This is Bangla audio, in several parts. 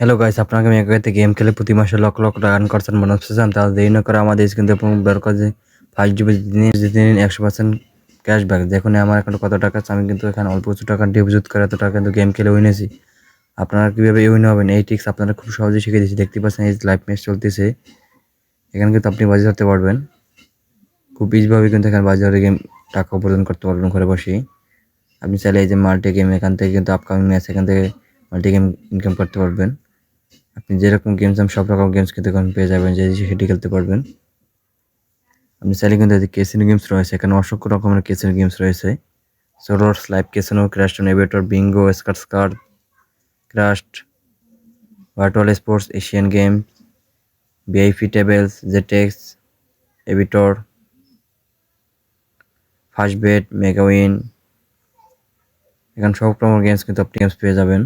হ্যালো গাইস, আপনাকে আমি একাতে গেম খেলে প্রতি মাসে লক্ষ লক্ষ টাকা আর্ন করছেন বোনাস পেয়েছেন। তাহলে দেরি না করে আমাদের স্ক্রিন থেকে বের করে যে 5 জিবি দিনে জিতে নিন 100% ক্যাশব্যাক। দেখুন আমার অ্যাকাউন্টে কত টাকা আছে। আমি কিন্তু এখানে অল্প কিছু টাকা ডিপোজিট করে এত টাকা কিন্তু গেম খেলে উইনেছি। আপনারা কীভাবে উইন হবেন এই ট্রিক্স আপনারা খুব সহজেই শিখে দিচ্ছি। দেখতে পাচ্ছেন এই লাইভ ম্যাচ চলতেছে, এখানে কিন্তু আপনি বাজি ধরতে পারবেন খুব ইজিভাবে। কিন্তু এখানে বাজি ধরে গেম টাকা উপার্জন করতে পারবেন ঘরে বসেই। আপনি চাইলে এই যে মাল্টি গেম এখান থেকে কিন্তু আপকামিং ম্যাচ এখান থেকে মাল্টি গেম ইনকাম করতে পারবেন। আপনি যেরকম গেমস সব রকম গেমস কিন্তু এখন পেয়ে যাবেন, যে সেটি খেলতে পারবেন। আপনি চাইলে কিন্তু কেসিনো গেমস রয়েছে, এখানে অসংখ্য রকমের কেসিনো গেমস রয়েছে। সোলস live casino, crash aviator, bingo, স্কার্স কার্ড, ক্রাস্ট, virtual sports, Asian game, VIP tables, JetX, aviator, first bet, mega win. এখানে সব রকমের গেমস কিন্তু আপনি গেমস পেয়ে যাবেন।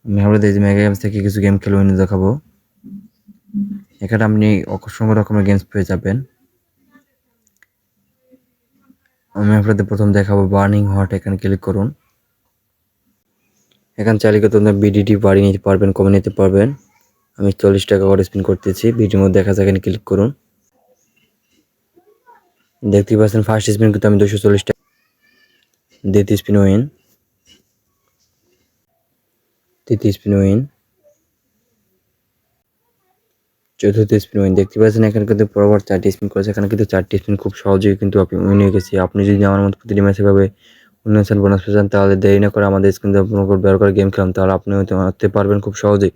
আমি ভাবলে যে মেগা গেমস থেকে কিছু গেম খেলে উইনে দেখাবো। এখানে আপনি অসংখ্য রকমের গেমস পেয়ে যাবেন। আমি আপনাদের প্রথম দেখাবো বার্নিং হট। এখানে ক্লিক করুন। এখানে চাইলে কিন্তু আপনার বিডিটি বাড়িয়ে নিতে পারবেন, কমে নিতে পারবেন। আমি 40 টাকা করে স্পিন করতেছি, ভিডিওর মধ্যে দেখা যায়। এখানে ক্লিক করুন। দেখতেই পাচ্ছেন ফার্স্ট স্পিন কিন্তু আমি 240 টাকা। দ্বিতীয় স্পিন উইন, তৃতীয় স্পিন উইন, চতুর্থ স্পিন উইন। দেখতে পাচ্ছেন এখানে কিন্তু পরপর 4টি স্পিন করেছে। এখানে কিন্তু 4টি স্পিন খুব সহজেই কিন্তু আপনি উইন হয়ে গেছি। আপনি যদি আমার মতো প্রতিটি ম্যাচে ভাবে উন্নয়ন বোনাস পেয়েছেন, তাহলে দেরি না করে আমাদের স্ক্রিন ব্যবহার করে গেম খেলাম, তাহলে আপনি হতে পারবেন খুব সহজেই।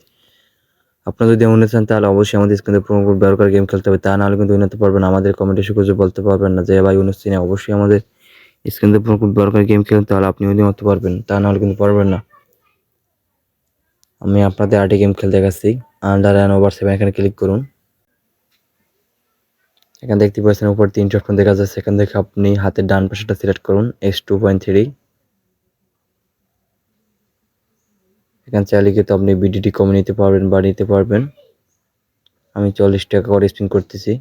আপনার যদি এমন চান তাহলে অবশ্যই আমাদের স্ক্রিনে প্রোমো কোড ব্যবহার করে গেম খেলতে হবে, তা নাহলে কিন্তু উন্নতি পারবেন। আমাদের কমেন্টে কিছু বলতে পারবেন না যে ভাই উন্নতি না। অবশ্যই আমাদের স্ক্রিনে প্রোমো কোড ব্যবহার করে গেম খেলুন, তাহলে আপনি উন্নতি পারবেন, তা নাহলে কিন্তু পারবেন না। আমি আপনাদের আরেকটি গেম খেলতে দেখাচ্ছি, আন্ডার অ্যান্ড ওভার 7। এখানে ক্লিক করুন। এখানে দেখতে পাচ্ছেন উপর 3টি অপশন দেখা যাচ্ছে। এখান থেকে আপনি হাতের ডান পাশেটা সিলেক্ট করুন, X2.3। এখানে চাইলে কিন্তু আপনি বিডিটি কমে নিতে পারবেন বা নিতে পারবেন। আমি 40 টাকা করে স্পিন করতেছি।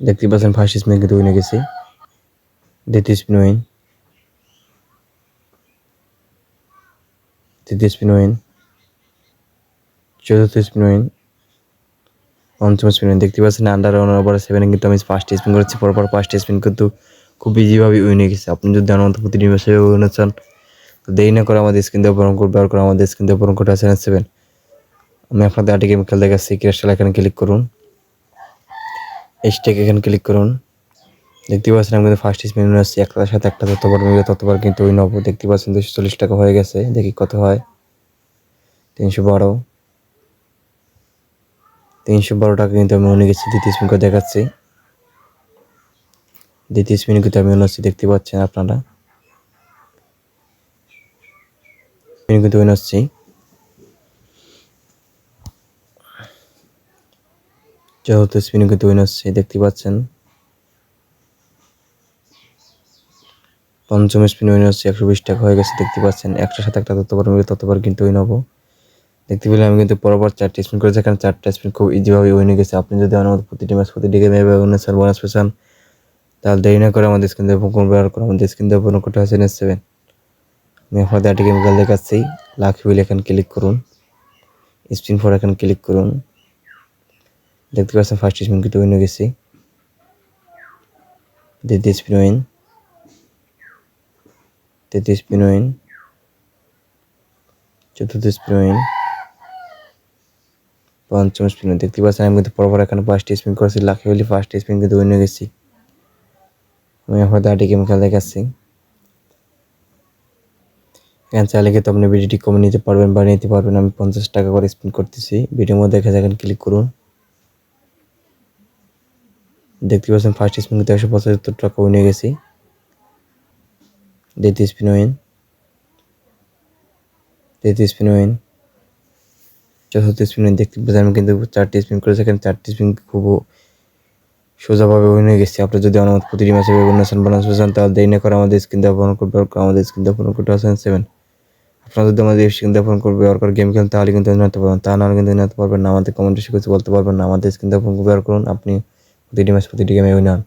দেখতে পাচ্ছেন ফার্স্ট স্পিন কিন্তু উইনে গেছি। দ্বিতীয় স্পিন উইন, তৃতীয় স্পিন উইন, চতুর্থ স্পিন উইন, পঞ্চম স্পিন উইন। দেখতে পাচ্ছেন আন্ডার ওভার 7 কিন্তু আমি ফার্স্ট স্পিন করেছি। পরপর ফার্স্ট স্পিন কিন্তু খুব ইজিভাবে উইন হয়ে গেছে। আপনি যদি আমার মতো প্রতিটি ম্যাচে উইন চান, তো দেরি না করে আমাদের স্ক্রিন দিয়ে পূরণ করবে, ব্যবহার করে আমাদের স্ক্রিন দিয়ে পূরণ করতে আসেন 7। আমি আপনাদের আরেকটি গেম খেলতে দেখাচ্ছি, ক্র্যাশ। এখানে ক্লিক করুন, স্টেক এখানে ক্লিক করুন। দেখতে পাচ্ছেন আমি কিন্তু ফার্স্ট স্পিন উইন আসছি। একটার সাথে একটা ততবার মিলে ততবার কিন্তু উইন হবো। দেখতে পাচ্ছেন 240 টাকা হয়ে গেছে। দেখি কত হয়। 312 টাকা কিন্তু আমি উইনে গেছি। দ্বিতীয় স্পিন করে দেখাচ্ছি। দ্বিতীয় স্পিন কিন্তু আমি উইন হচ্ছি, দেখতে পাচ্ছেন আপনারা। স্পিন কিন্তু উইন হচ্ছি। চতুর্থ স্পিন কিন্তু উইন হচ্ছে, দেখতে পাচ্ছেন। পঞ্চম স্পিন উইন হচ্ছে, 120 টাকা হয়ে গেছে। দেখতে পাচ্ছেন একটার সাথে একটা ততবার মিলে ততবার কিন্তু উইন হবো। দেখতে পেলে আমি কিন্তু পরপর 4টি স্পিন করেছি। এখানে 4টা স্পিন খুব ইজিভাবে উইন হয়ে গেছে। আপনি যদি আমার মতো প্রতিটি ম্যাচ প্রতিটি গেমে বোনাস পেয়েছেন, তাহলে দেরি না করে আমাদের স্ক্রিন দিয়ে ব্যবহার করে আমাদের স্ক্রিন দিয়ে পূরণ করতে আসেন 7। আমি আপনাদের আরেকটি গেম খেলে দেখাচ্ছি, লাকি হুইল। এখানে ক্লিক করুন, স্পিন ফর এখানে ক্লিক করুন। দেখতে পাচ্ছেন ফার্স্ট স্পিন কিন্তু উইন হয়ে গেছি। দ্বিতীয় স্পিন উইন, তৃতীয় স্পিন উইন, চতুর্থ স্পিন উইন, পঞ্চম স্পিন উইন। দেখতে পাচ্ছেন আমি কিন্তু পরপর এখানে 5টি স্পিন করেছি। লাকি হুইলে ফার্স্ট স্পিন কিন্তু উইন হয়ে গেছি। আমি আপনাদের আরেকটি গেম খেলে দেখাচ্ছি। এখানে চাইলে কিন্তু আপনি ভিডিওটি কমে নিতে পারবেন বা নিতে পারবেন। আমি 50 টাকা করে স্পিন করতেছি। ভিডিওর মধ্যে দেখা যায়, এখানে ক্লিক করুন। দেখতে পাচ্ছেন ফার্স্ট স্পিন কিন্তু 175 টাকা উইনে গেছি। দ্বিতীয় স্পিন উইন, তৃতীয় স্পিন উইন, চতুর্থ স্পিন উইন। দেখতে পাচ্ছেন আমি কিন্তু 4টি স্পিন করেছি। এখানে 4টি স্পিন খুব সোজাভাবে উইন হয়ে গেছি। আপনি যদি আমার প্রতিটি ম্যাচে বোনাস পেয়েছেন, তাহলে দেরি না করে আমাদের স্ক্রিন দিয়ে ফোন করবে, আমাদের স্ক্রিন দিয়ে ফোন করতে আসেন 7। আপনারা যদি আমাদের স্ক্রিন দিয়ে ফোন করবে ব্যবহার করে গেম খেলেন, তাহলে কিন্তু নিতে পারবেন, তা নাহলে কিন্তু নিতে পারবেন না। আমাদের কমেন্টে কিছু বলতে পারবেন না। আমাদের স্ক্রিন দিয়ে ফোন ব্যবহার করুন, আপনি প্রতিটি ম্যাচ প্রতিটি গেমে উইন হন।